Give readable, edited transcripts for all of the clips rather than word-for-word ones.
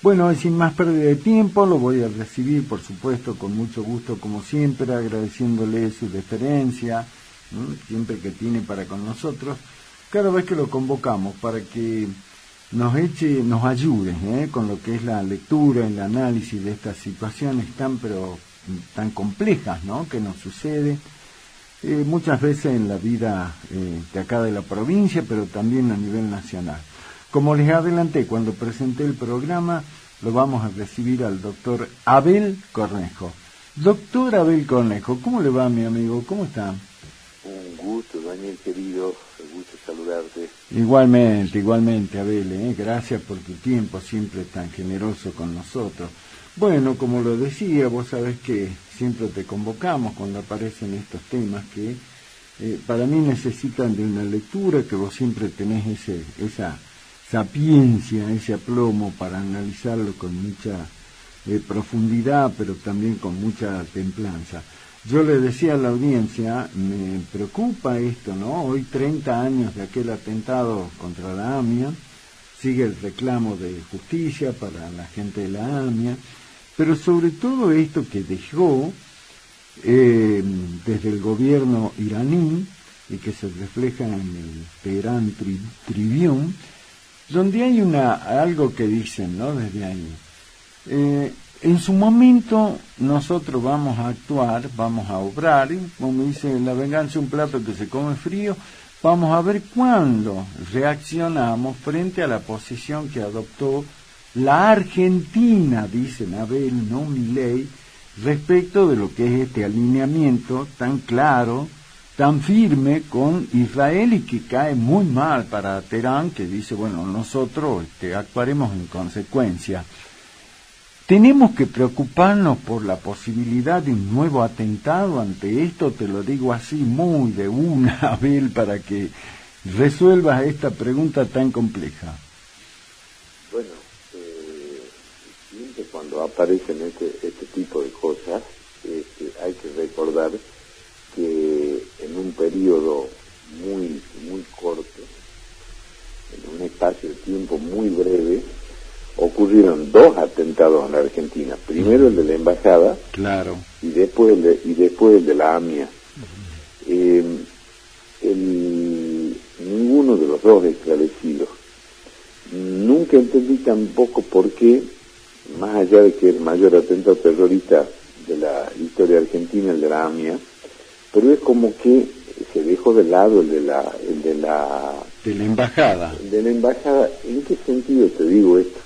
Bueno, sin más pérdida de tiempo, lo voy a recibir, por supuesto, con mucho gusto, como siempre, agradeciéndole su deferencia, siempre que tiene para con nosotros, cada vez que lo convocamos, para que nos ayude con lo que es la lectura, el análisis de estas situaciones tan complejas, ¿no?, que nos sucede muchas veces en la vida de acá de la provincia, pero también a nivel nacional. Como les adelanté cuando presenté el programa, lo vamos a recibir al doctor Abel Cornejo. Doctor Abel Cornejo, ¿cómo le va, mi amigo? ¿Cómo está? Un gusto, Daniel, querido, un gusto saludarte. Igualmente, Abel, gracias por tu tiempo, siempre tan generoso con nosotros. Bueno, como lo decía, vos sabés que siempre te convocamos cuando aparecen estos temas que para mí necesitan de una lectura, que vos siempre tenés esa sapiencia, ese aplomo para analizarlo con mucha profundidad, pero también con mucha templanza. Yo le decía a la audiencia, me preocupa esto, ¿no? Hoy 30 años de aquel atentado contra la AMIA, sigue el reclamo de justicia para la gente de la AMIA, pero sobre todo esto que dejó desde el gobierno iraní y que se refleja en el Teherán Tribune, donde hay algo que dicen, ¿no?, desde ahí. En su momento nosotros vamos a actuar, vamos a obrar, como dice la venganza un plato que se come frío, vamos a ver cuándo reaccionamos frente a la posición que adoptó la Argentina, dicen Abel, no Milei, respecto de lo que es este alineamiento tan claro, tan firme con Israel y que cae muy mal para Teherán, que dice, bueno, nosotros actuaremos en consecuencia. Tenemos que preocuparnos por la posibilidad de un nuevo atentado ante esto, te lo digo así muy de una, Abel, para que resuelvas esta pregunta tan compleja. Bueno, siempre cuando aparecen este tipo de cosas, hay que recordar que en un periodo muy corto, en un espacio de tiempo muy breve, ocurrieron 2 atentados en la Argentina. Primero el de la embajada, claro, y después el de la AMIA. Ninguno de los dos esclarecidos. Nunca entendí tampoco por qué, más allá de que el mayor atentado terrorista de la historia argentina, el de la AMIA, pero es como que se dejó de lado el de la embajada. De la embajada. ¿En qué sentido te digo esto?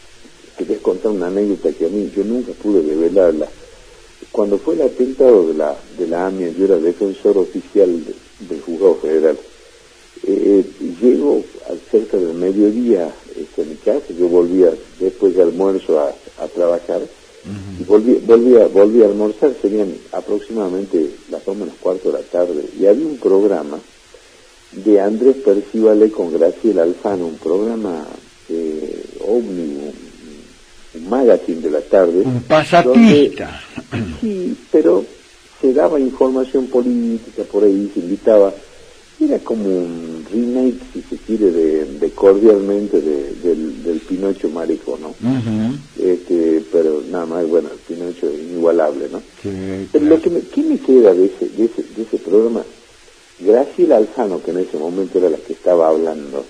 Quería contar una anécdota que a mí yo nunca pude revelarla. Cuando fue el atentado de la AMIA, yo era defensor oficial del juzgado federal. Llego cerca del mediodía a mi casa, yo volvía después de almuerzo a trabajar, y volví a almorzar, serían aproximadamente las 2:15 de la tarde, y había un programa de Andrés Percivale con Graciela Alfano, un programa ómnibus, un magazine de la tarde. Un pasatista. Sí, pero se daba información política, por ahí se invitaba, era como un remake, si se quiere, de Cordialmente del Pinocho Marico, ¿no? Pero nada más, bueno, el Pinocho es inigualable, ¿no? Sí, pero claro. ¿qué me queda de ese programa? Graciela Alfano, que en ese momento era la que estaba hablando,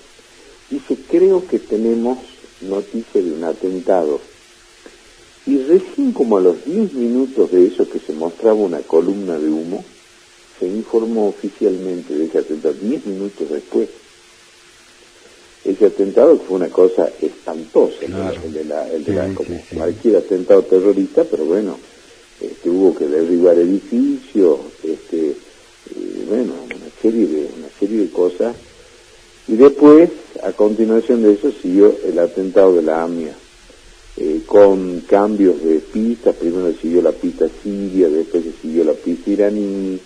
dice, creo que tenemos noticia de un atentado. Y recién como a los 10 minutos de eso, que se mostraba una columna de humo, se informó oficialmente de ese atentado, 10 minutos después. Ese atentado fue una cosa espantosa, claro. Como cualquier atentado terrorista, pero bueno, hubo que derribar edificios, bueno, una serie de cosas. Y después, a continuación de eso, siguió el atentado de la AMIA, con cambios de pistas. Primero siguió la pista siria, después se siguió la pista iraní,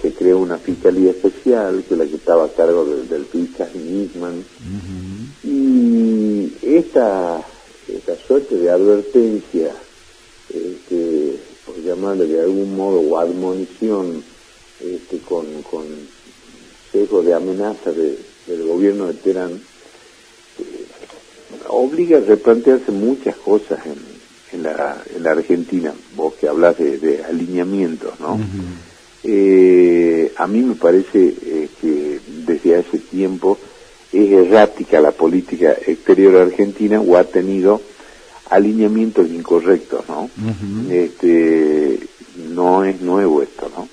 se creó una fiscalía especial, que es la que estaba a cargo del fiscal Nisman. Y esta suerte de advertencia, por llamarle de algún modo, o admonición, con sesgo de amenaza del gobierno de Teherán, obliga a replantearse muchas cosas en la Argentina, vos que hablas de alineamientos, ¿no? A mí me parece que desde hace tiempo es errática la política exterior argentina o ha tenido alineamientos incorrectos, ¿no? No es nuevo esto, ¿no?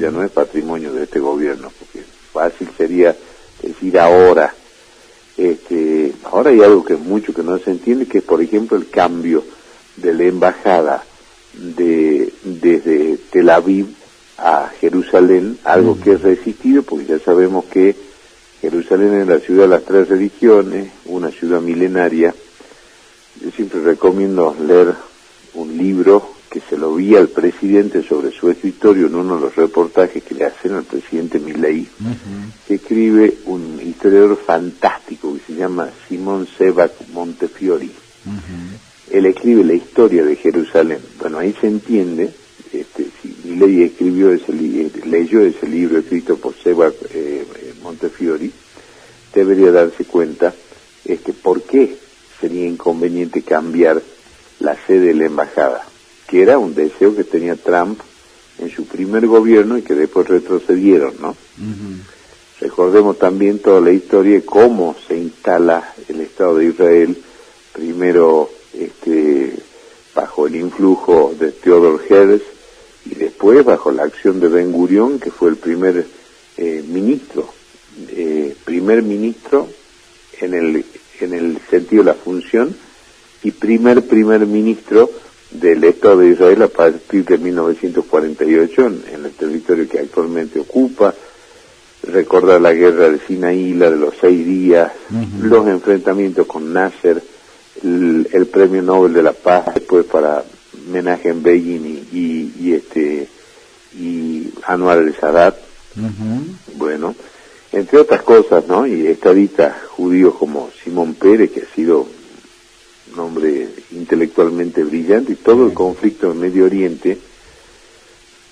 Ya no es patrimonio de este gobierno, porque fácil sería decir ahora. Ahora hay algo que es mucho que no se entiende, que es, por ejemplo, el cambio de la embajada desde Tel Aviv a Jerusalén, algo que es resistido, porque ya sabemos que Jerusalén es la ciudad de las tres religiones, una ciudad milenaria. Yo siempre recomiendo leer un libro que se lo vi al presidente sobre su escritorio en uno de los reportajes que le hacen al presidente Milei, que escribe un historiador fantástico que se llama Simón Sebag Montefiori. Él escribe la historia de Jerusalén. Bueno, ahí se entiende, si Milei leyó ese libro escrito por Sebag Montefiori, debería darse cuenta por qué sería inconveniente cambiar la sede de la embajada, que era un deseo que tenía Trump en su primer gobierno y que después retrocedieron, ¿no? Recordemos también toda la historia de cómo se instala el Estado de Israel, primero bajo el influjo de Theodor Herzl y después bajo la acción de Ben Gurión, que fue el primer ministro en el sentido de la función, y primer ministro del Estado de Israel a partir de 1948 en el territorio que actualmente ocupa. Recordar la guerra de Sinaí, la de los 6 días, los enfrentamientos con Nasser, el premio Nobel de la Paz después para Menachem Begin y Anwar el-Sadat. Bueno, entre otras cosas, ¿no? Y estadistas judíos como Simón Pérez, que ha sido un hombre intelectualmente brillante, y todo el conflicto en Medio Oriente.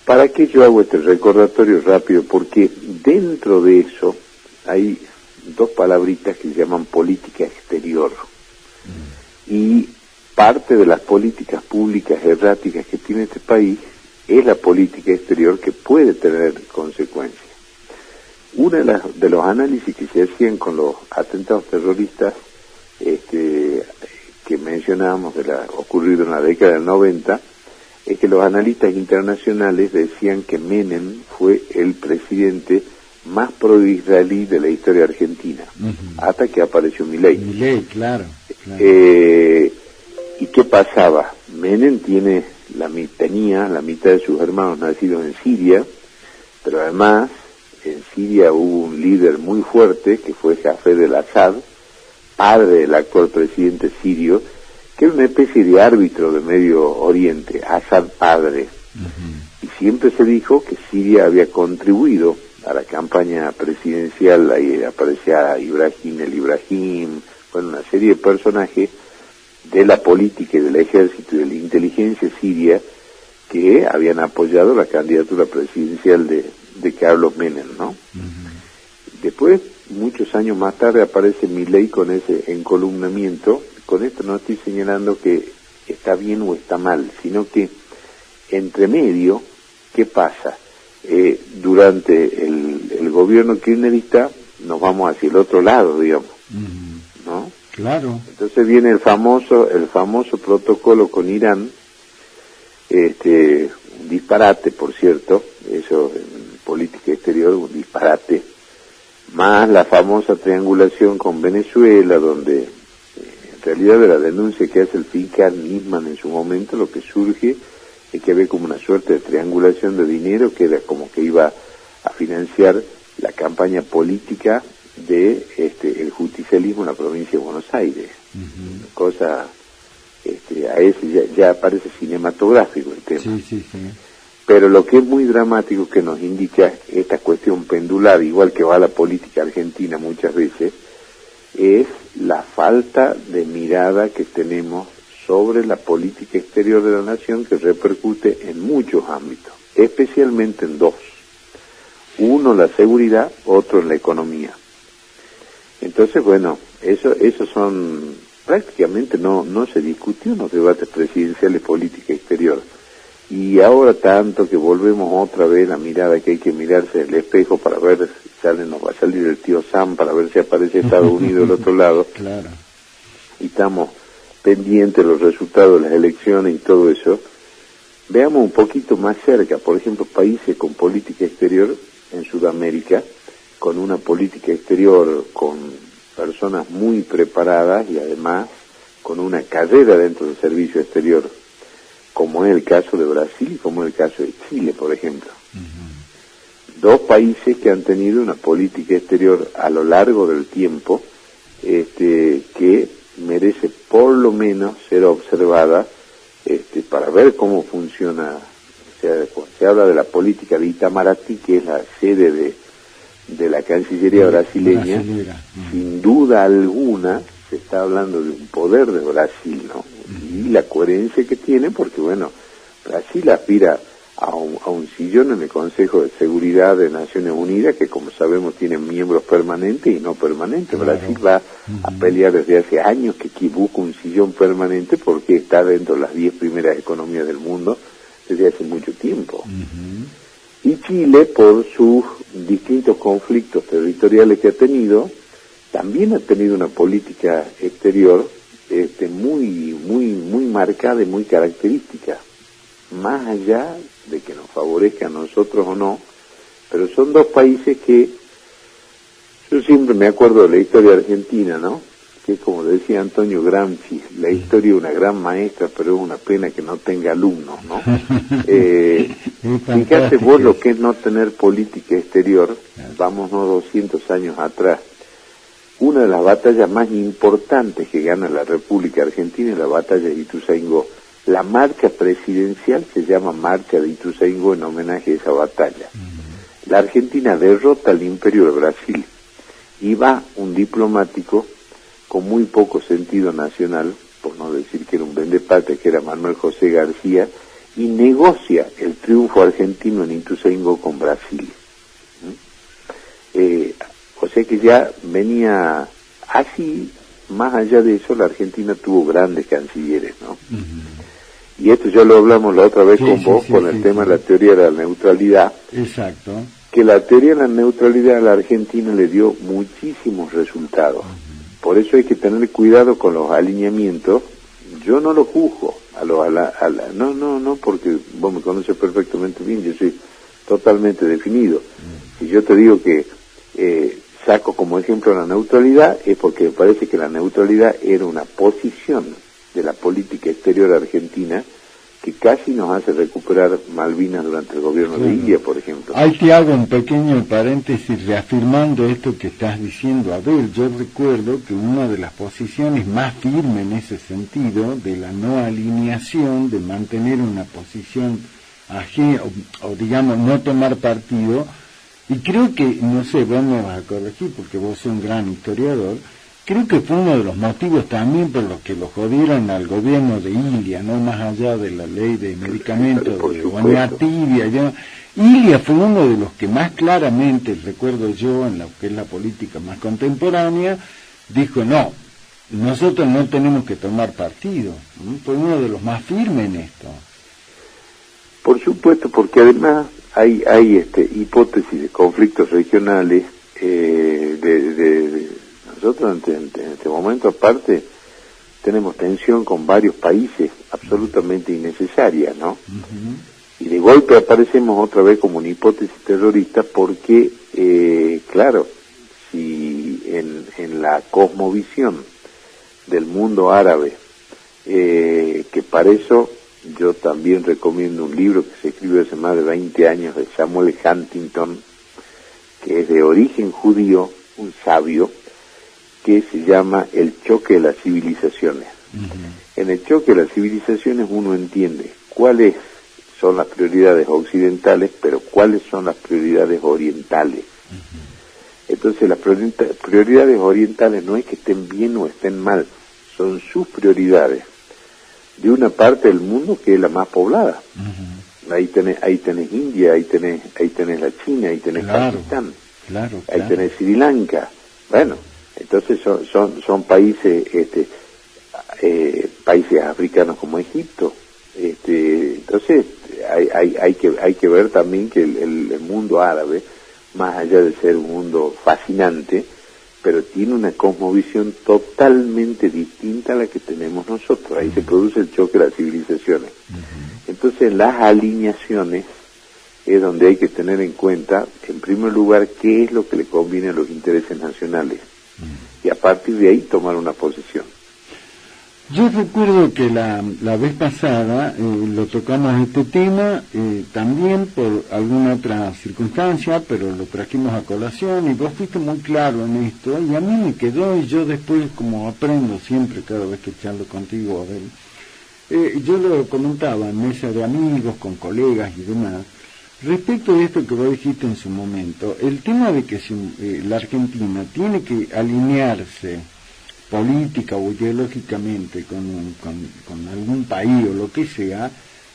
¿Para qué yo hago este recordatorio rápido? Porque dentro de eso hay 2 palabritas que se llaman política exterior. Y parte de las políticas públicas erráticas que tiene este país es la política exterior, que puede tener consecuencias. Uno de los análisis que se hacían con los atentados terroristas que mencionábamos ocurrido en la década del 90, es que los analistas internacionales decían que Menem fue el presidente más pro-israelí de la historia argentina, hasta que apareció Milei. Claro. ¿Y qué pasaba? Menem tenía la mitad de sus hermanos nacidos en Siria, pero además en Siria hubo un líder muy fuerte que fue Hafez el-Assad, padre del actual presidente sirio, que era una especie de árbitro de Medio Oriente, Assad padre. Y siempre se dijo que Siria había contribuido a la campaña presidencial. Ahí aparecía Ibrahim, bueno, una serie de personajes de la política y del ejército y de la inteligencia siria que habían apoyado la candidatura presidencial de Carlos Menem, ¿no? Después, muchos años más tarde, aparece Milei con ese encolumnamiento. Con esto no estoy señalando que está bien o está mal, sino que entre medio, ¿qué pasa? Durante el gobierno kirchnerista nos vamos hacia el otro lado, digamos, ¿no? Claro. Entonces viene el famoso protocolo con Irán, un disparate, por cierto, eso en política exterior, un disparate, más la famosa triangulación con Venezuela, donde en realidad de la denuncia que hace el fiscal Nisman en su momento, lo que surge es que había como una suerte de triangulación de dinero que era como que iba a financiar la campaña política de el justicialismo en la provincia de Buenos Aires. Una cosa, a ese ya parece cinematográfico el tema. Sí. Pero lo que es muy dramático, que nos indica esta cuestión pendular, igual que va la política argentina muchas veces, es la falta de mirada que tenemos sobre la política exterior de la nación, que repercute en muchos ámbitos, especialmente en 2. Uno, la seguridad; otro, en la economía. Entonces, bueno, esos son prácticamente no se discutió en los debates presidenciales política exterior. Y ahora tanto que volvemos otra vez la mirada que hay que mirarse en el espejo para ver si nos va a salir el tío Sam, para ver si aparece Estados Unidos del otro lado. Claro. Y estamos pendientes de los resultados de las elecciones y todo eso. Veamos un poquito más cerca, por ejemplo, países con política exterior en Sudamérica, con una política exterior con personas muy preparadas y además con una carrera dentro del servicio exterior, como es el caso de Brasil y como es el caso de Chile, por ejemplo. Dos países que han tenido una política exterior a lo largo del tiempo que merece por lo menos ser observada para ver cómo funciona. O sea, cuando se habla de la política de Itamaraty, que es la sede de la Cancillería brasileña, sin duda alguna se está hablando de un poder de Brasil, ¿no? Y la coherencia que tiene, porque bueno, Brasil aspira a un sillón en el Consejo de Seguridad de Naciones Unidas, que como sabemos tiene miembros permanentes y no permanentes. Claro. Brasil va a pelear desde hace años que busca un sillón permanente porque está dentro de las 10 primeras economías del mundo desde hace mucho tiempo. Y Chile, por sus distintos conflictos territoriales que ha tenido, también ha tenido una política exterior muy marcada y muy característica, más allá de que nos favorezca a nosotros o no, pero son dos países que yo siempre me acuerdo de la historia argentina, ¿no? Que como decía Antonio Gramsci, la historia es una gran maestra, pero es una pena que no tenga alumnos, ¿no? Fíjate vos lo que es no tener política exterior, vámonos 200 años atrás. Una de las batallas más importantes que gana la República Argentina es la batalla de Ituzaingó. La marcha presidencial se llama Marcha de Ituzaingó en homenaje a esa batalla. La Argentina derrota al Imperio de Brasil y va un diplomático con muy poco sentido nacional, por no decir que era un vendepatria, que era Manuel José García, y negocia el triunfo argentino en Ituzaingó con Brasil. O sea que ya venía así. Más allá de eso, la Argentina tuvo grandes cancilleres, ¿no? Y esto ya lo hablamos la otra vez con vos, con el tema de la teoría de la neutralidad. Exacto. Que la teoría de la neutralidad a la Argentina le dio muchísimos resultados. Por eso hay que tener cuidado con los alineamientos. Yo no lo juzgo no, porque vos me conoces perfectamente bien, yo soy totalmente definido. Si yo te digo que saco como ejemplo la neutralidad, es porque me parece que la neutralidad era una posición de la política exterior argentina que casi nos hace recuperar Malvinas durante el gobierno de India, por ejemplo. Ahí te hago un pequeño paréntesis reafirmando esto que estás diciendo. A ver, yo recuerdo que una de las posiciones más firmes en ese sentido, de la no alineación, de mantener una posición ajena, o digamos, no tomar partido, y creo que, no sé, vos me vas a corregir porque vos sos un gran historiador, creo que fue uno de los motivos también por los que lo jodieron al gobierno de Ilia, no más allá de la ley de medicamentos de Guanea Tibia. Ilia fue uno de los que más claramente, recuerdo yo, en lo que es la política más contemporánea, dijo, no, nosotros no tenemos que tomar partido. Fue uno de los más firmes en esto. Por supuesto, porque además hay hipótesis de conflictos regionales, nosotros en este momento aparte tenemos tensión con varios países absolutamente innecesaria, ¿no? Y de golpe aparecemos otra vez como una hipótesis terrorista porque, claro, si en la cosmovisión del mundo árabe, que para eso yo también recomiendo un libro que se escribió hace más de 20 años de Samuel Huntington, que es de origen judío, un sabio, que se llama El choque de las civilizaciones. En el choque de las civilizaciones uno entiende cuáles son las prioridades occidentales, pero cuáles son las prioridades orientales. Entonces las prioridades orientales no es que estén bien o estén mal, son sus prioridades de una parte del mundo que es la más poblada. Ahí tenés India, ahí tenés la China, ahí tenés Pakistán, ahí tenés Sri Lanka. Bueno, entonces son países países africanos como Egipto. Entonces hay que ver también que el mundo árabe, más allá de ser un mundo fascinante, pero tiene una cosmovisión totalmente distinta a la que tenemos nosotros. Ahí se produce el choque de las civilizaciones. Entonces, las alineaciones es donde hay que tener en cuenta, en primer lugar, qué es lo que le conviene a los intereses nacionales, y a partir de ahí tomar una posición. Yo recuerdo que la vez pasada lo tocamos este tema, también por alguna otra circunstancia, pero lo trajimos a colación y vos fuiste muy claro en esto, y a mí me quedó, y yo después, como aprendo siempre cada vez que charlo contigo, Abel, yo lo comentaba en mesa de amigos, con colegas y demás, respecto de esto que vos dijiste en su momento, el tema de que la Argentina tiene que alinearse política o ideológicamente con algún país o lo que sea,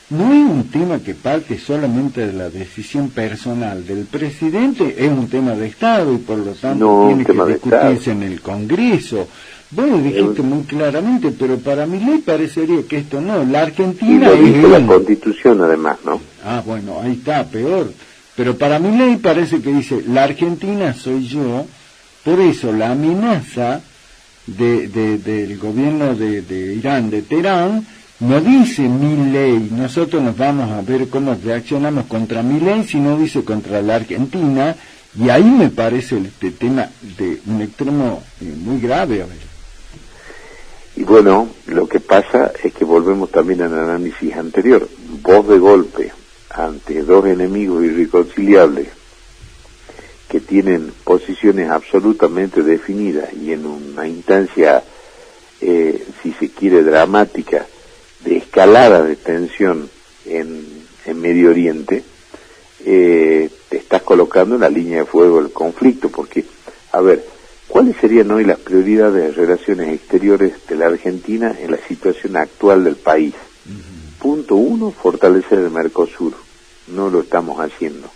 no es un tema que parte solamente de la decisión personal del presidente, es un tema de Estado y por lo tanto tiene que discutirse en el Congreso. Vos lo dijiste muy claramente, pero para mi ley parecería que esto no, la Argentina y lo dice la Constitución además, ¿no? Ah, bueno, ahí está, peor. Pero para mi ley parece que dice, la Argentina soy yo, por eso la amenaza del gobierno de Irán, de Teherán, no dice mi ley, nosotros nos vamos a ver cómo reaccionamos contra mi ley, sino dice contra la Argentina, y ahí me parece este tema de un extremo muy grave. A ver. Y bueno, lo que pasa es que volvemos también al análisis anterior. Vos de golpe, ante dos enemigos irreconciliables, que tienen posiciones absolutamente definidas y en una instancia, si se quiere, dramática, de escalada de tensión en Medio Oriente, te estás colocando en la línea de fuego del conflicto, porque, a ver, ¿cuáles serían hoy las prioridades de relaciones exteriores de la Argentina en la situación actual del país? Punto uno, fortalecer el Mercosur. No lo estamos haciendo.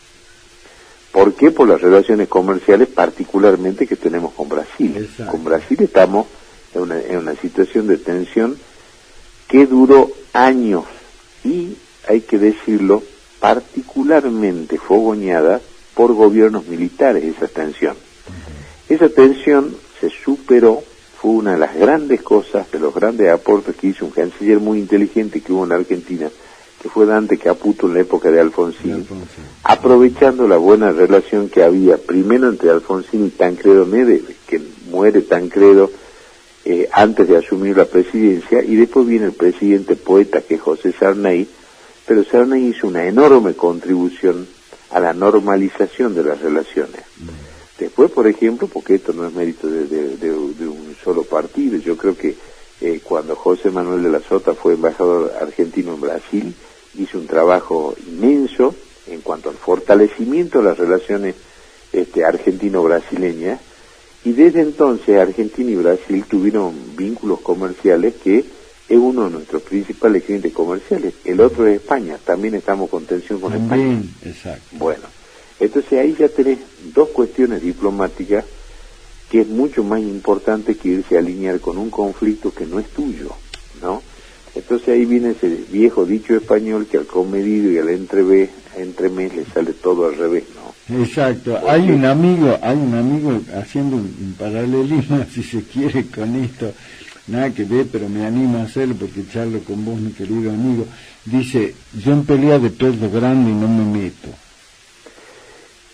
¿Por qué? Por las relaciones comerciales particularmente que tenemos con Brasil. Exacto. Con Brasil estamos en una situación de tensión que duró años y, hay que decirlo, particularmente fogoneada por gobiernos militares esa tensión. Esa tensión se superó, fue una de las grandes cosas, de los grandes aportes que hizo un canciller muy inteligente que hubo en Argentina, que fue Dante Caputo en la época de Alfonsín, aprovechando la buena relación que había primero entre Alfonsín y Tancredo Nede, que muere Tancredo antes de asumir la presidencia, y después viene el presidente poeta que es José Sarney, pero Sarney hizo una enorme contribución a la normalización de las relaciones. Después, por ejemplo, porque esto no es mérito de un solo partido, yo creo que cuando José Manuel de la Sota fue embajador argentino en Brasil, hizo un trabajo inmenso en cuanto al fortalecimiento de las relaciones argentino-brasileñas, y desde entonces Argentina y Brasil tuvieron vínculos comerciales que es uno de nuestros principales clientes comerciales. El otro es España, también estamos con tensión con España. Exacto. Bueno, entonces ahí ya tenés dos cuestiones diplomáticas que es mucho más importante que irse a alinear con un conflicto que no es tuyo, ¿no? Entonces ahí viene ese viejo dicho español que al comedido y al entremés le sale todo al revés, ¿no? Exacto. Hay un amigo haciendo un paralelismo, si se quiere, con esto, nada que ver, pero me animo a hacerlo porque charlo con vos, mi querido amigo. Dice, yo en pelea de perro grande no me meto.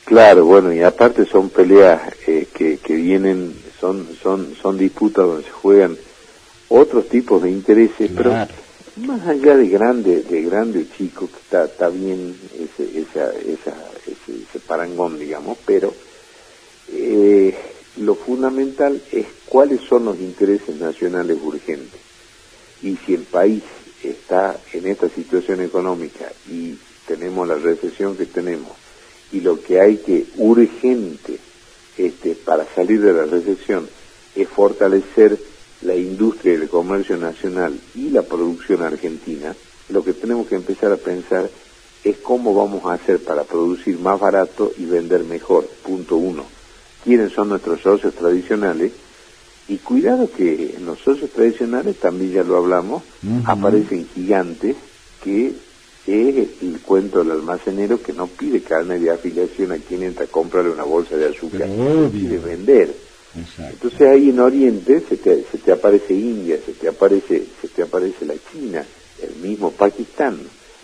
Claro, bueno, y aparte son peleas que vienen, son disputas donde se juegan otros tipos de intereses, claro. Pero más allá de grande o chico, que está bien ese parangón, digamos, pero lo fundamental es cuáles son los intereses nacionales urgentes. Y si el país está en esta situación económica y tenemos la recesión que tenemos, y lo que hay que urgente para salir de la recesión es fortalecer la industria y el comercio nacional y la producción argentina, lo que tenemos que empezar a pensar es cómo vamos a hacer para producir más barato y vender mejor, punto uno. ¿Quiénes son nuestros socios tradicionales? Y cuidado que en los socios tradicionales, también ya lo hablamos, aparecen gigantes que es el cuento del almacenero que no pide carne de afiliación a quien entra a comprarle una bolsa de azúcar, pide vender. Exacto. Entonces ahí en Oriente se te aparece India, se te aparece la China, el mismo Pakistán.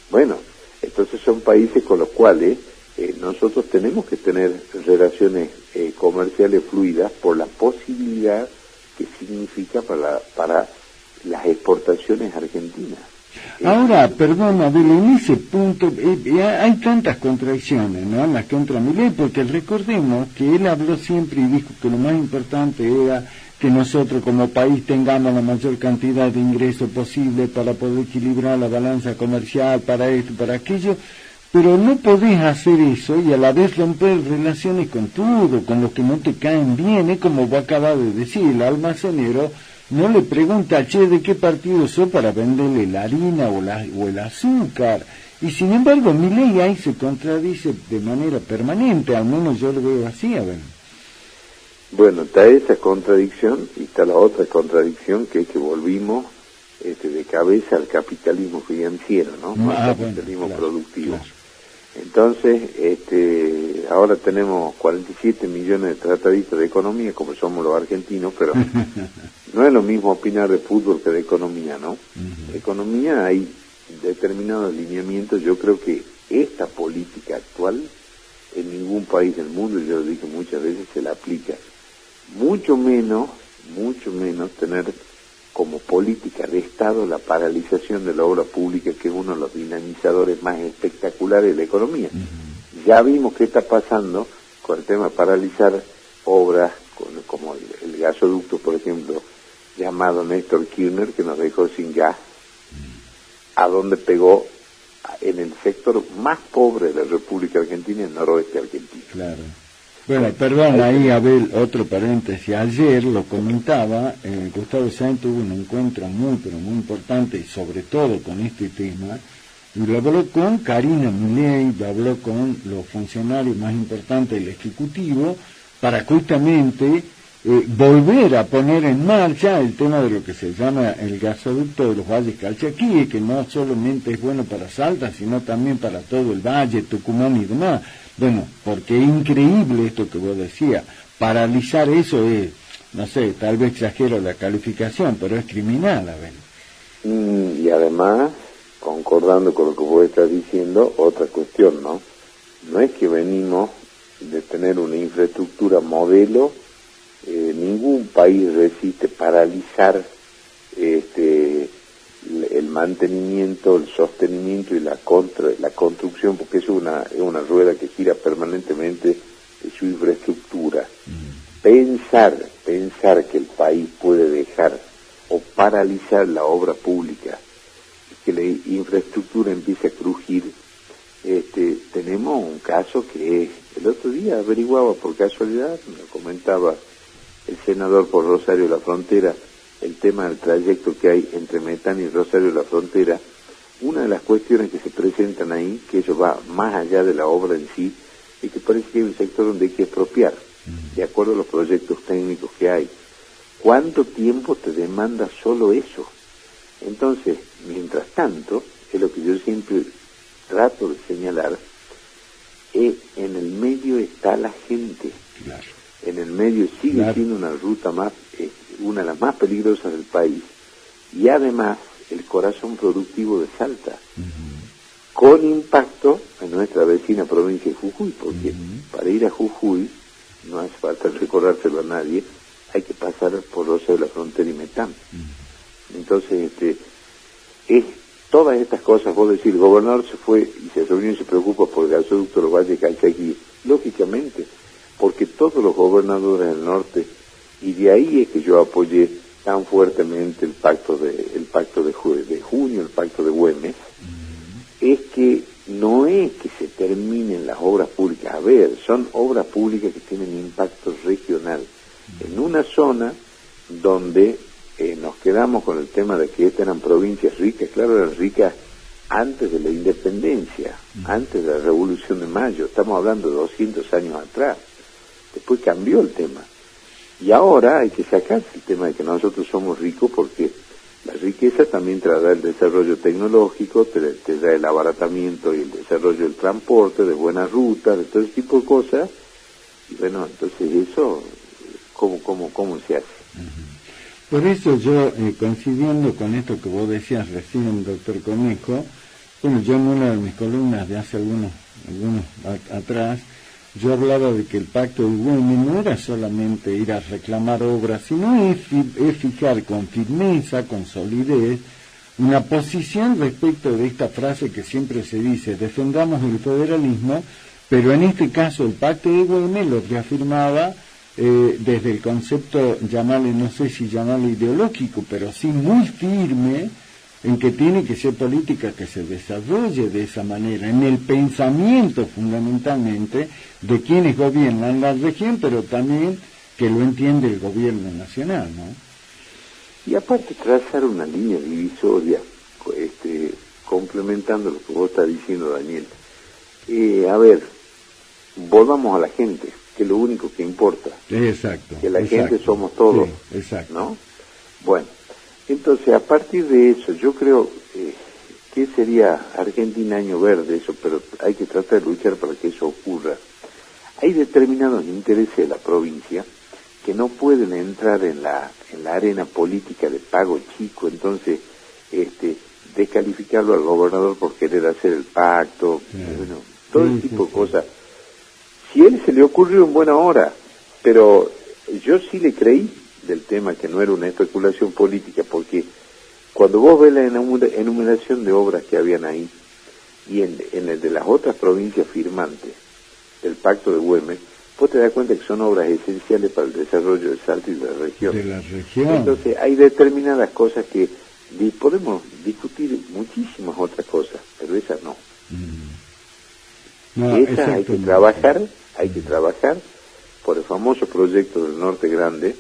Bueno, entonces son países con los cuales nosotros tenemos que tener relaciones comerciales fluidas por la posibilidad que significa para las exportaciones argentinas. Ahora, perdón, Abel, en ese punto hay tantas contradicciones, ¿no?, en las que entra Milei, porque recordemos que él habló siempre y dijo que lo más importante era que nosotros como país tengamos la mayor cantidad de ingresos posible para poder equilibrar la balanza comercial, para esto, para aquello, pero no podés hacer eso y a la vez romper relaciones con todo, con los que no te caen bien. Es como vos acabas de decir, el almacenero no le pregunta, che, ¿de qué partido sos para venderle la harina o el azúcar? Y sin embargo, Milei ahí se contradice de manera permanente, al menos yo lo veo así, a ver. Bueno, está esa contradicción y está la otra contradicción, que es que volvimos de cabeza al capitalismo financiero, ¿no? Al capitalismo productivo. Claro. Entonces, ahora tenemos 47 millones de tratadistas de economía, como somos los argentinos, pero no es lo mismo opinar de fútbol que de economía, ¿no? De economía hay determinados lineamientos. Yo creo que esta política actual en ningún país del mundo, yo lo dije muchas veces, se la aplica. Mucho menos tener como política de Estado la paralización de la obra pública, que es uno de los dinamizadores más espectaculares de la economía. Ya vimos qué está pasando con el tema de paralizar obras, como el gasoducto, por ejemplo, llamado Néstor Kirchner, que nos dejó sin gas, a donde pegó en el sector más pobre de la República Argentina, el noroeste argentino. Claro. Bueno, perdón, ahí Abel, otro paréntesis. Ayer lo comentaba, Gustavo Sáenz tuvo un encuentro muy importante, y sobre todo con este tema, y lo habló con Karina Milei, lo habló con los funcionarios más importantes del Ejecutivo, para justamente volver a poner en marcha el tema de lo que se llama el gasoducto de los Valles Calchaquíes, que no solamente es bueno para Salta, sino también para todo el Valle, Tucumán y demás. Bueno, porque es increíble esto que vos decías, paralizar eso es, no sé, tal vez exagero la calificación, pero es criminal, a ver. Y además, concordando con lo que vos estás diciendo, otra cuestión, ¿no? No es que venimos de tener una infraestructura modelo, ningún país resiste paralizar el mantenimiento, el sostenimiento y la construcción, porque es una rueda que gira permanentemente de su infraestructura. Pensar que el país puede dejar o paralizar la obra pública y que la infraestructura empiece a crujir, tenemos un caso que es, el otro día averiguaba por casualidad, me comentaba el senador por Rosario de la Frontera, el tema del trayecto que hay entre Metán y Rosario de la Frontera. Una de las cuestiones que se presentan ahí, que eso va más allá de la obra en sí, es que parece que hay un sector donde hay que expropiar, de acuerdo a los proyectos técnicos que hay. ¿Cuánto tiempo te demanda solo eso? Entonces, mientras tanto, es lo que yo siempre trato de señalar, en el medio está la gente. Claro. En el medio sigue siendo una ruta más, una de las más peligrosas del país, y además el corazón productivo de Salta, con impacto en nuestra vecina provincia de Jujuy, porque para ir a Jujuy no hace falta recordárselo a nadie, hay que pasar por Rosario de la Frontera y Metán. Entonces, es todas estas cosas. Vos decís, el gobernador se fue y se reunió y se preocupa por el gasoducto de los Valles Calchaquíes, lógicamente, porque todos los gobernadores del norte, y de ahí es que yo apoyé tan fuertemente el pacto de junio, el pacto de Güemes, es que no es que se terminen las obras públicas. A ver, son obras públicas que tienen impacto regional. En una zona donde nos quedamos con el tema de que estas eran provincias ricas, claro, eran ricas antes de la independencia, antes de la Revolución de Mayo, estamos hablando de 200 años atrás. Después cambió el tema. Y ahora hay que sacarse el tema de que nosotros somos ricos, porque la riqueza también traerá el desarrollo tecnológico, te da el abaratamiento y el desarrollo del transporte, de buenas rutas, de todo ese tipo de cosas. Y bueno, entonces eso, ¿cómo se hace? Por eso yo, coincidiendo con esto que vos decías recién, doctor Conejo, bueno, yo en una de mis columnas de hace algunos atrás, yo hablaba de que el pacto de Güemes no era solamente ir a reclamar obras, sino es fijar con firmeza, con solidez, una posición respecto de esta frase que siempre se dice: defendamos el federalismo, pero en este caso el pacto de Güemes lo reafirmaba desde el concepto, no sé si llamarle ideológico, pero sí muy firme, en que tiene que ser política que se desarrolle de esa manera, en el pensamiento fundamentalmente de quienes gobiernan la región, pero también que lo entiende el gobierno nacional, ¿no? Y aparte trazar una línea divisoria, complementando lo que vos estás diciendo, Daniel. A ver, volvamos a la gente, que es lo único que importa. Exacto. Que la gente somos todos, sí, exacto. ¿no? Bueno, entonces a partir de eso, yo creo que sería Argentina año verde, eso, pero hay que tratar de luchar para que eso ocurra. Hay determinados intereses de la provincia que no pueden entrar en la arena política de pago chico, entonces descalificarlo al gobernador por querer hacer el pacto, bueno, todo ese tipo de cosas. Si a él se le ocurrió en buena hora, pero yo sí le creí del tema que no era una especulación política, porque cuando vos ves la enumeración de obras que habían ahí, y en el de las otras provincias firmantes del Pacto de Güemes, vos te das cuenta que son obras esenciales para el desarrollo de Salta y de la región. Entonces hay determinadas cosas que podemos discutir muchísimas otras cosas, pero esas no. Esas hay que trabajar por el famoso proyecto del Norte Grande,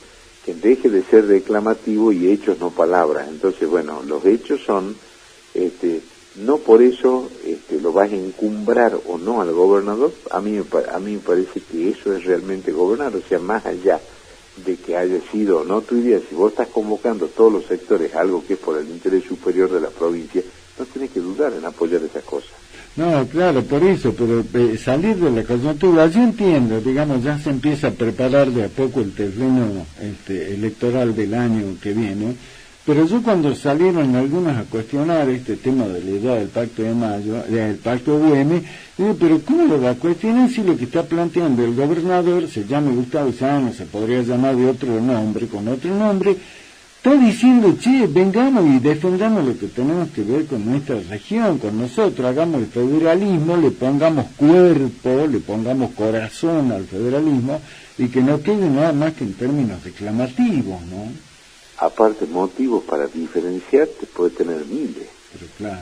que deje de ser declamativo y hechos, no palabras. Entonces, bueno, los hechos son, no por eso lo vas a encumbrar o no al gobernador. A mí me parece que eso es realmente gobernar, o sea, más allá de que haya sido o no tu idea, si vos estás convocando a todos los sectores a algo que es por el interés superior de la provincia, no tenés que dudar en apoyar esas cosas. No, claro, por eso, pero salir de la coyuntura, yo entiendo, digamos, ya se empieza a preparar de a poco el terreno electoral del año que viene, pero yo cuando salieron algunos a cuestionar este tema de la idea del Pacto de Mayo, del Pacto de Güemes, digo, pero ¿cómo lo va a cuestionar si lo que está planteando el gobernador se llama Gustavo Sáenz, se podría llamar de otro nombre, con otro nombre? Está diciendo, che, vengamos y defendamos lo que tenemos que ver con nuestra región, con nosotros, hagamos el federalismo, le pongamos cuerpo, le pongamos corazón al federalismo, y que no quede nada más que en términos reclamativos, ¿no? Aparte, motivos para diferenciarte puede tener miles,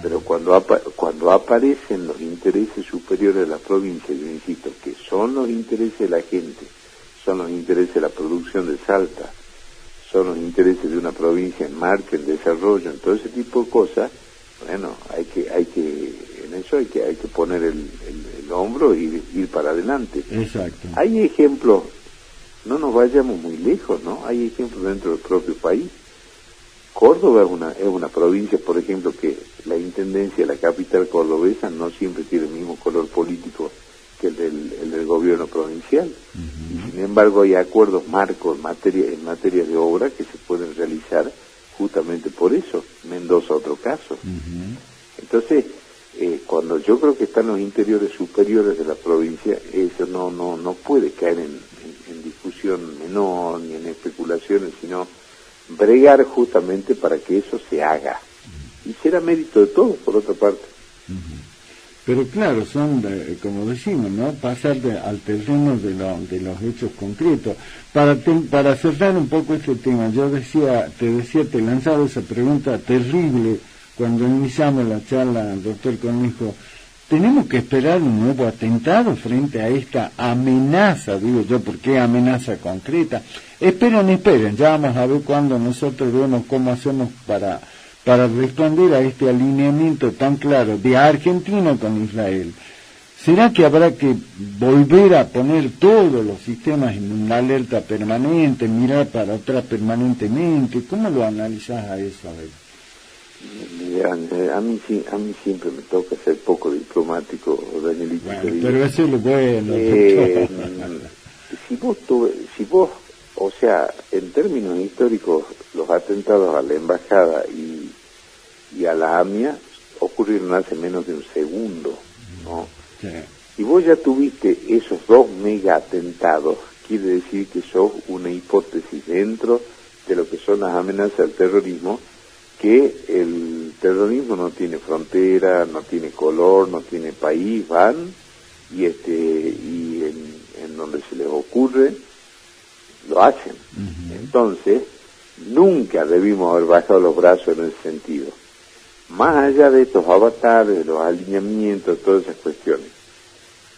pero cuando aparecen los intereses superiores de la provincia, yo insisto, que son los intereses de la gente, son los intereses de la producción de Salta, son los intereses de una provincia en marcha, en desarrollo, en todo ese tipo de cosas, bueno, en eso hay que poner el hombro y ir para adelante. Exacto. Hay ejemplos, no nos vayamos muy lejos, ¿no? Hay ejemplos dentro del propio país. Córdoba es una provincia, por ejemplo, que la intendencia de la capital cordobesa no siempre tiene el mismo color político que el del gobierno provincial. Y sin embargo hay acuerdos marcos en materia de obra que se pueden realizar justamente por eso. Mendoza otro caso. Entonces, cuando yo creo que están los interiores superiores de la provincia, eso no puede caer en discusión menor ni en especulaciones, sino bregar justamente para que eso se haga. Y será mérito de todos, por otra parte. Pero claro, son, como decimos, ¿no? Pasar al terreno de los hechos concretos. Para cerrar un poco este tema, te lanzaba esa pregunta terrible cuando iniciamos la charla, doctor Conejo. ¿Tenemos que esperar un nuevo atentado frente a esta amenaza? Digo yo, ¿por qué amenaza concreta? Esperen, ya vamos a ver cuando nosotros vemos cómo hacemos para responder a este alineamiento tan claro de Argentina con Israel. ¿Será que habrá que volver a poner todos los sistemas en una alerta permanente, mirar para atrás permanentemente? ¿Cómo lo analizás a eso? A ver. Mira, a mí siempre me toca ser poco diplomático, Danielito. Bueno, pero eso es lo bueno. Si vos, o sea, en términos históricos, los atentados a la embajada y a la AMIA ocurrieron hace menos de un segundo, ¿no? Sí. Y vos ya tuviste esos dos mega atentados, quiere decir que sos una hipótesis dentro de lo que son las amenazas al terrorismo, que el terrorismo no tiene frontera, no tiene color, no tiene país, van y en donde se les ocurre lo hacen. Entonces nunca debimos haber bajado los brazos en ese sentido, más allá de estos avatares, de los alineamientos, todas esas cuestiones.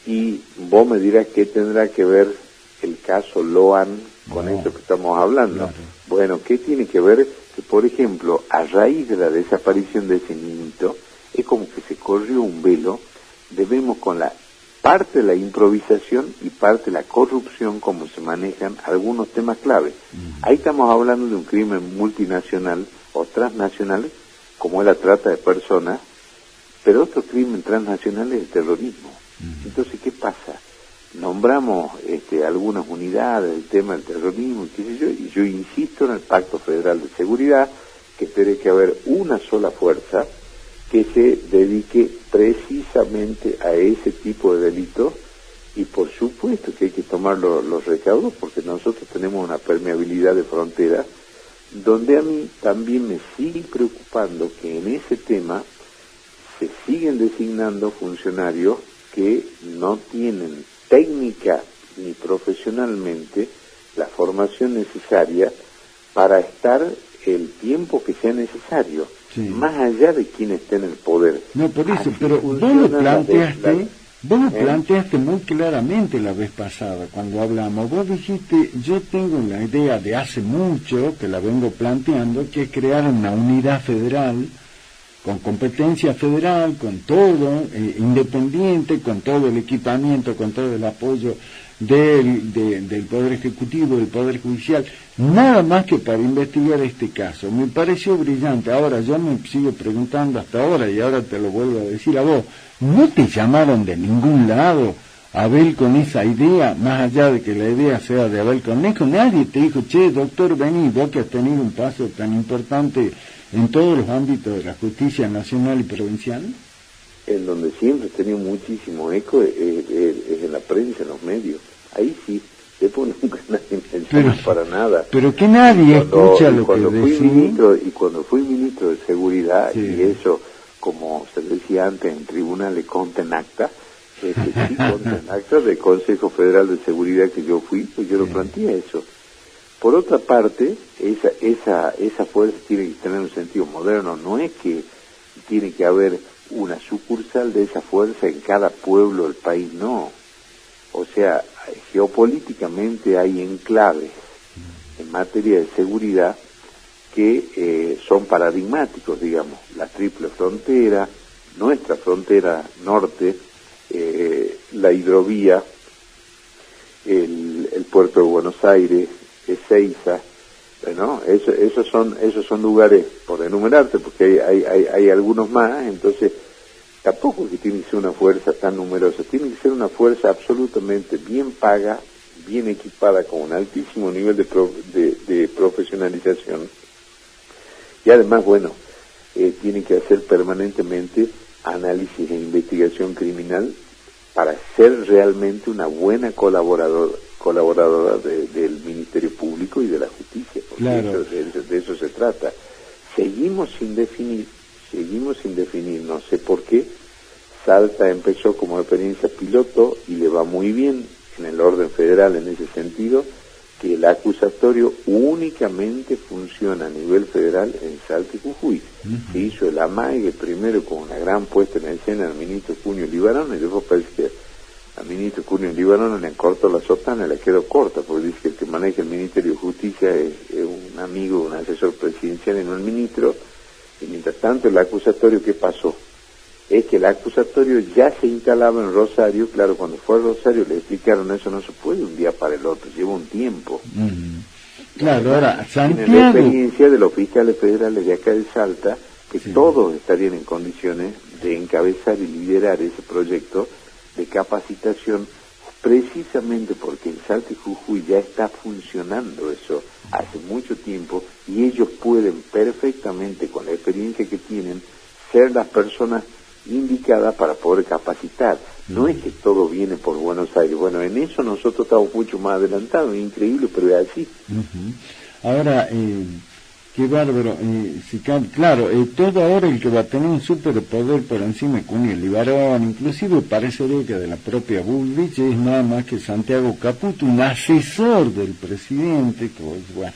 Y vos me dirás qué tendrá que ver el caso Loan con esto que estamos hablando. Claro. Bueno, ¿qué tiene que ver? Que, por ejemplo, a raíz de la desaparición de ese niñito, es como que se corrió un velo, debemos con la parte de la improvisación y parte de la corrupción, como se manejan algunos temas claves. Ahí estamos hablando de un crimen multinacional o transnacional, como es la trata de personas, pero otro crimen transnacional es el terrorismo. Entonces, ¿qué pasa? Nombramos algunas unidades del tema del terrorismo, qué sé yo, y yo insisto en el Pacto Federal de Seguridad, que tiene que haber una sola fuerza que se dedique precisamente a ese tipo de delitos, y por supuesto que hay que tomar los recaudos, porque nosotros tenemos una permeabilidad de frontera, donde a mí también me sigue preocupando que en ese tema se siguen designando funcionarios que no tienen técnica ni profesionalmente la formación necesaria para estar el tiempo que sea necesario, sí, más allá de quien esté en el poder. No, por eso, pero vos lo planteaste muy claramente la vez pasada cuando hablamos. Vos dijiste, yo tengo la idea de hace mucho, que la vengo planteando, que es crear una unidad federal con competencia federal, con todo, independiente, con todo el equipamiento, con todo el apoyo del Poder Ejecutivo, del Poder Judicial, nada más que para investigar este caso. Me pareció brillante. Ahora yo me sigo preguntando hasta ahora, y ahora te lo vuelvo a decir a vos, ¿no te llamaron de ningún lado a Abel con esa idea, más allá de que la idea sea de Abel Cornejo? Nadie te dijo, che, doctor, vení, vos que has tenido un paso tan importante en todos los ámbitos de la justicia nacional y provincial. En donde siempre he tenido muchísimo eco es en la prensa, en los medios. Ahí sí, después nunca nadie menciona para nada. Pero que nadie escucha lo que decís. Y cuando fui ministro de Seguridad, sí, y eso, como se decía antes, en tribunales consta en acta, sí consta en acta del Consejo Federal de Seguridad que yo fui, pues yo lo planteé eso. Por otra parte, esa fuerza tiene que tener un sentido moderno, no es que tiene que haber una sucursal de esa fuerza en cada pueblo del país, no. O sea, geopolíticamente hay enclaves en materia de seguridad que son paradigmáticos, digamos, la triple frontera, nuestra frontera norte, la hidrovía, el puerto de Buenos Aires, Ezeiza. Bueno, esos son lugares, por enumerarte, porque hay algunos más, entonces tampoco es que tiene que ser una fuerza tan numerosa, tiene que ser una fuerza absolutamente bien paga, bien equipada, con un altísimo nivel de profesionalización, y además, bueno, tiene que hacer permanentemente análisis e investigación criminal para ser realmente una buena colaboradora del Ministerio Público y de la Justicia, porque claro, de eso se trata. Seguimos sin definir, no sé por qué. Salta empezó como experiencia piloto y le va muy bien en el orden federal en ese sentido, que el acusatorio únicamente funciona a nivel federal en Salta y Jujuy. Se hizo el amague primero con una gran puesta en escena del ministro Cunio Libarón, y después parece que al ministro Cunio Libarón le cortó la sotana y le quedó corta, porque dice que el que maneja el Ministerio de Justicia es un amigo, un asesor presidencial y no el ministro. Y mientras tanto el acusatorio, ¿qué pasó? es que el acusatorio ya se instalaba en Rosario. Claro, cuando fue a Rosario le explicaron, eso no se puede un día para el otro, lleva un tiempo. Claro, ahora Tienen la Santiago... experiencia de los fiscales federales de acá de Salta, que todos estarían en condiciones de encabezar y liderar ese proyecto de capacitación, precisamente porque en Salta y Jujuy ya está funcionando eso hace mucho tiempo, y ellos pueden perfectamente, con la experiencia que tienen, ser las personas indicadas para poder capacitar. No es que todo viene por Buenos Aires. Bueno, en eso nosotros estamos mucho más adelantados, es increíble, pero es así. Ahora, qué bárbaro, claro, todo ahora el que va a tener un superpoder por encima de Cuniel y Barón, inclusive parecería que de la propia Bullrich, es nada más que Santiago Caputo, un asesor del presidente, que bueno,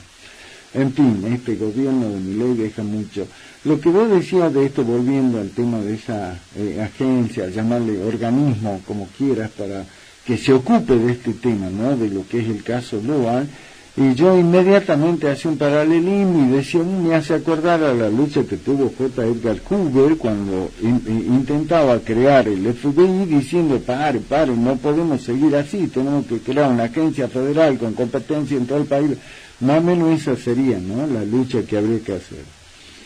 en fin, este gobierno de Milei deja mucho. Lo que vos decías de esto, volviendo al tema de esa agencia, llamarle organismo, como quieras, para que se ocupe de este tema, ¿no?, de lo que es el caso Loan, y yo inmediatamente hacía un paralelismo y decía, me hace acordar a la lucha que tuvo J. Edgar Hoover cuando intentaba crear el FBI, diciendo, pare, no podemos seguir así, tenemos que crear una agencia federal con competencia en todo el país. Más o menos esa sería, ¿no?, la lucha que habría que hacer.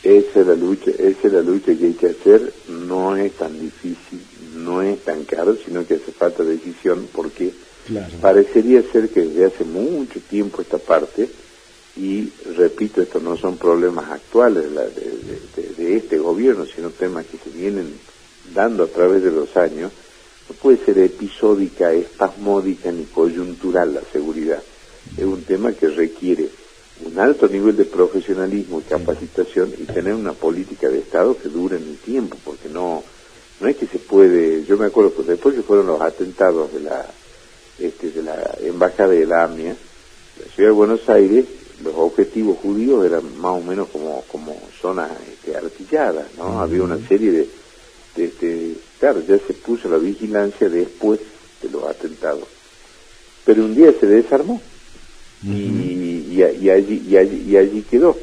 Esa es la lucha que hay que hacer. No es tan difícil, no es tan caro, sino que hace falta decisión, porque parecería ser que desde hace mucho tiempo esta parte, y repito, estos no son problemas actuales de este gobierno, sino temas que se vienen dando a través de los años. No puede ser episódica, espasmódica ni coyuntural la seguridad. Es un tema que requiere un alto nivel de profesionalismo y capacitación, y tener una política de Estado que dure en el tiempo, porque no es que se puede. Yo me acuerdo que después que fueron los atentados de la embajada de la AMIA, la ciudad de Buenos Aires, los objetivos judíos eran más o menos como zonas artilladas, ¿no? Había una serie de claro, ya se puso la vigilancia después de los atentados, pero un día se desarmó. Y allí quedó.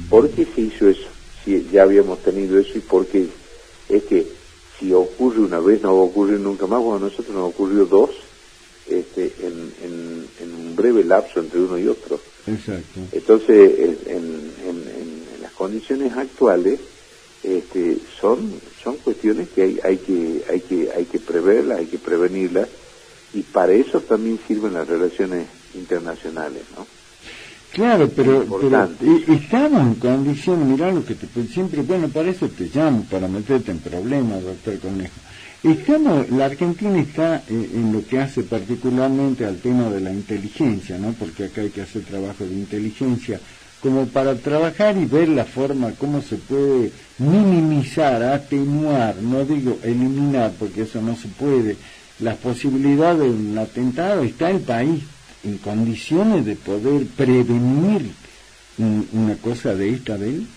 ¿Por qué se hizo eso? Si ya habíamos tenido eso, y porque es que si ocurre una vez no va a ocurrir nunca más. Bueno, a nosotros nos ocurrió dos en un breve lapso entre uno y otro. Exacto. Entonces, en las condiciones actuales, son cuestiones que hay que preverlas, hay que prevenirlas, y para eso también sirven las relaciones internacionales, ¿no? Claro, pero estamos en condiciones, mirá lo que siempre, bueno, para eso te llamo, para meterte en problemas, doctor Cornejo. La Argentina está en lo que hace particularmente al tema de la inteligencia, ¿no? Porque acá hay que hacer trabajo de inteligencia, como para trabajar y ver la forma, cómo se puede minimizar, atenuar, no digo eliminar, porque eso no se puede, las posibilidades de un atentado. Está el país en condiciones de poder prevenir una cosa de esta de él.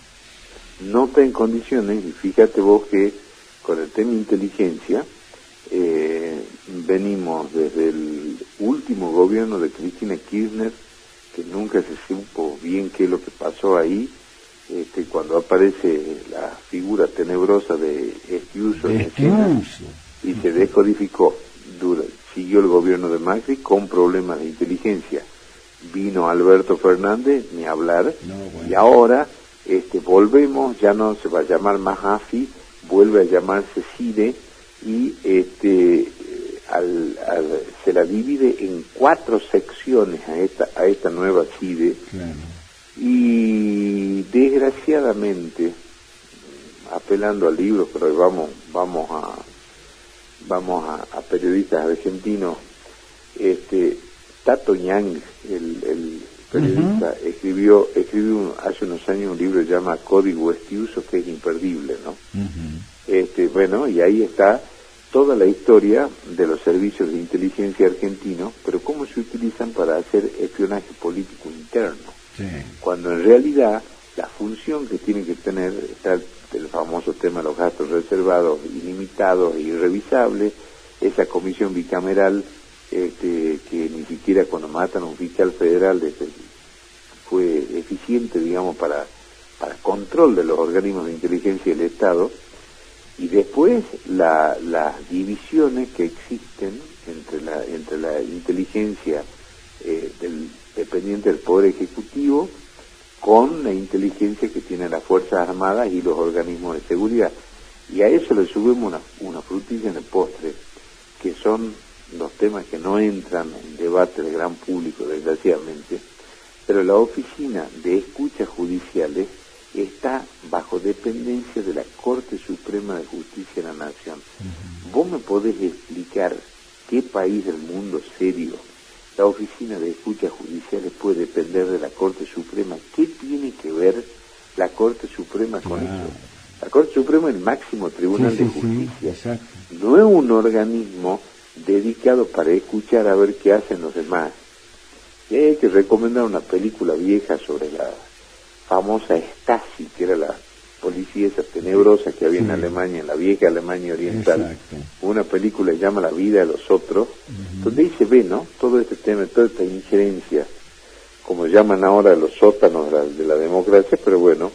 No está en condiciones, y fíjate vos que con el tema inteligencia venimos desde el último gobierno de Cristina Kirchner, que nunca se supo bien qué es lo que pasó ahí, cuando aparece la figura tenebrosa de Estiuso en escena, y se descodificó. Siguió el gobierno de Macri con problemas de inteligencia. Vino Alberto Fernández, ni hablar, y ahora volvemos, ya no se va a llamar más AFI, vuelve a llamarse CIDE, y se la divide en 4 secciones a esta nueva CIDE. Claro. Y desgraciadamente, apelando al libro, pero vamos a periodistas argentinos, Tato Ñang, el periodista, escribió hace unos años un libro que se llama Código Estiuso, que es imperdible, ¿no? Bueno, y ahí está toda la historia de los servicios de inteligencia argentinos, pero cómo se utilizan para hacer espionaje político interno. Sí. Cuando en realidad la función que tiene que tener, está el famoso tema de los gastos reservados, ilimitados e irrevisables, esa comisión bicameral que ni siquiera cuando matan a un fiscal federal fue eficiente, digamos, para control de los organismos de inteligencia del Estado. Y después las divisiones que existen entre la inteligencia dependiente del Poder Ejecutivo con la inteligencia que tienen las Fuerzas Armadas y los organismos de seguridad. Y a eso le subimos una frutilla en el postre, que son los temas que no entran en debate del gran público, desgraciadamente, pero la Oficina de Escuchas Judiciales está bajo dependencia de la Corte Suprema de Justicia de la Nación. ¿Vos me podés explicar qué país del mundo serio la Oficina de Escuchas Judiciales puede depender de la Corte Suprema? ¿Qué tiene que ver la Corte Suprema con eso? La Corte Suprema es el máximo tribunal de justicia. No es un organismo dedicado para escuchar a ver qué hacen los demás. Y hay que recomendar una película vieja sobre la famosa Stasi, que era la policía esa tenebrosa que había en Alemania, en la vieja Alemania oriental. Exacto. Una película que se llama La vida de los otros, donde ahí se ve, ¿no?, todo este tema, toda esta injerencia, como llaman ahora los sótanos de la democracia, pero bueno,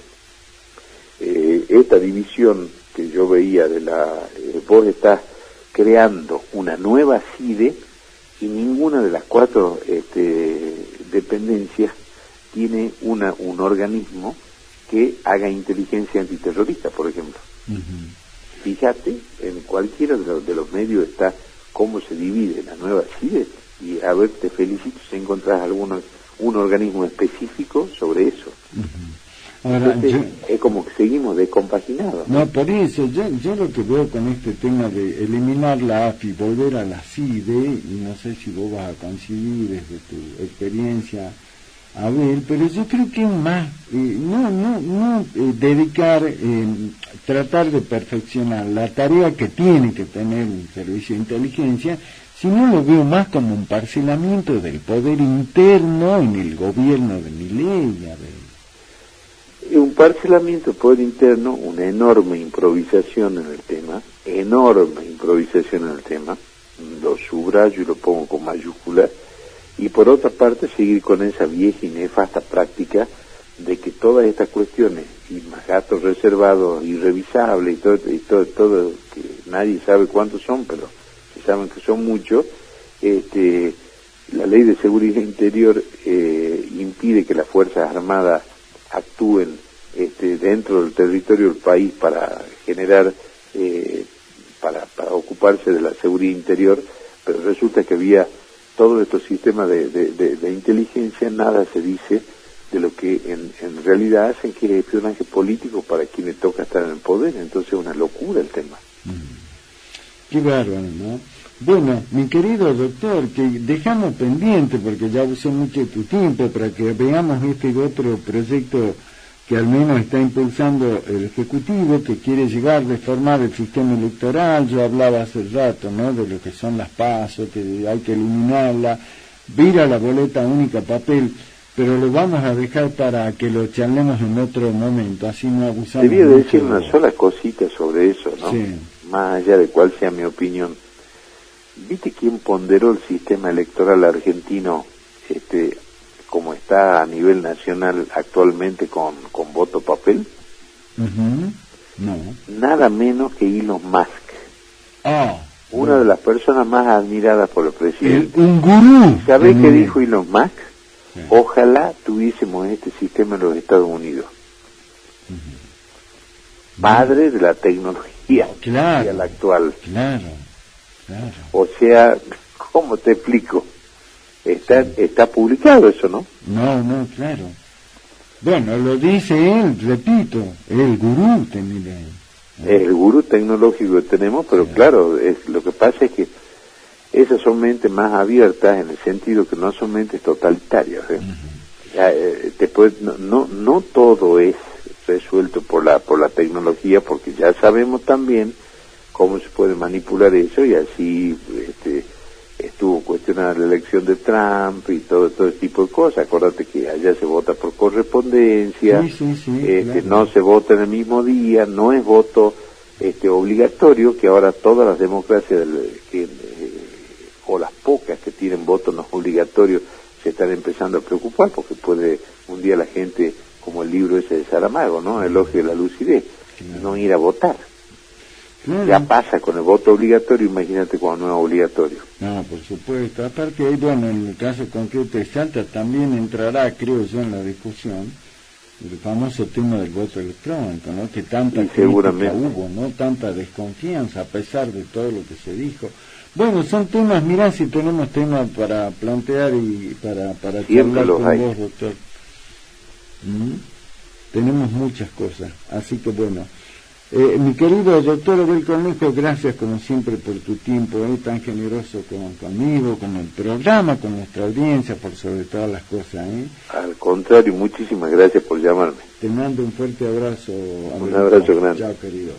esta división que yo veía vos estás creando una nueva CIDE y ninguna de las cuatro dependencias tiene un organismo que haga inteligencia antiterrorista, por ejemplo. Fíjate, en cualquiera de los medios está cómo se divide la nueva CIDE, y a ver, te felicito si encontrás un organismo específico sobre eso. Ahora, entonces, es como que seguimos descompaginados. No, por eso, yo lo que veo con este tema de eliminar la AFI, volver a la CIDE, y no sé si vos vas a coincidir desde tu experiencia, Abel, pero yo creo que es más, dedicar, tratar de perfeccionar la tarea que tiene que tener un servicio de inteligencia, sino lo veo más como un parcelamiento del poder interno en el gobierno de Milei, Abel. Un parcelamiento del poder interno, una enorme improvisación en el tema, lo subrayo y lo pongo con mayúscula, y por otra parte seguir con esa vieja y nefasta práctica de que todas estas cuestiones, y más gastos reservados, irrevisables, y todo, que nadie sabe cuántos son, pero se saben que son muchos, la ley de seguridad interior impide que las Fuerzas Armadas actúen dentro del territorio del país para generar, para ocuparse de la seguridad interior, pero resulta que había todos estos sistemas de inteligencia, nada se dice de lo que en realidad hacen, que es espionaje político para quienes toca estar en el poder. Entonces es una locura el tema. Qué bárbaro, ¿no? Bueno, mi querido doctor, que dejamos pendiente, porque ya usé mucho de tu tiempo, para que veamos este otro proyecto que al menos está impulsando el Ejecutivo, que quiere llegar a reformar el sistema electoral. Yo hablaba hace rato, ¿no?, de lo que son las PASO, que hay que eliminarla, vira la boleta única papel, pero lo vamos a dejar para que lo charlemos en otro momento, así no abusamos. Debía decir una sola cosita sobre eso, ¿no? Sí. Más allá de cuál sea mi opinión. ¿Viste quién ponderó el sistema electoral argentino, como está a nivel nacional actualmente con voto papel? No. Nada menos que Elon Musk. Una de las personas más admiradas por el presidente. Un gurú. ¿Sabés qué dijo Elon Musk? Sí. Ojalá tuviésemos este sistema en los Estados Unidos. Padre de la tecnología actual. Claro. O sea, ¿cómo te explico? Está publicado eso, ¿no? No, claro. Bueno, lo dice él, repito, el gurú el gurú tecnológico que tenemos, pero claro, lo que pasa es que esas son mentes más abiertas, en el sentido que no son mentes totalitarias. No todo es resuelto por la tecnología, porque ya sabemos también cómo se puede manipular eso, y así estuvo cuestionada la elección de Trump y todo tipo de cosas. Acuérdate que allá se vota por correspondencia, claro. No se vota en el mismo día, no es voto obligatorio, que ahora todas las democracias o las pocas que tienen voto no obligatorio se están empezando a preocupar, porque puede un día la gente, como el libro ese de Saramago, ¿no?, Elogio de la lucidez, no ir a votar. Claro. Ya pasa con el voto obligatorio, imagínate cuando no es obligatorio. No, por supuesto. Aparte, bueno, en el caso concreto de Salta también entrará, creo yo, en la discusión el famoso tema del voto electrónico, ¿no? Que tanta crítica hubo, ¿no? Tanta desconfianza a pesar de todo lo que se dijo. Bueno, son temas, mirá si tenemos temas para plantear y para charlar con vos, doctor. Tenemos muchas cosas, así que bueno. Mi querido doctor Abel Cornejo, gracias como siempre por tu tiempo tan generoso conmigo, con el programa, con nuestra audiencia, por sobre todas las cosas. Al contrario, muchísimas gracias por llamarme. Te mando un fuerte abrazo. Un abrazo grande. Chao, querido.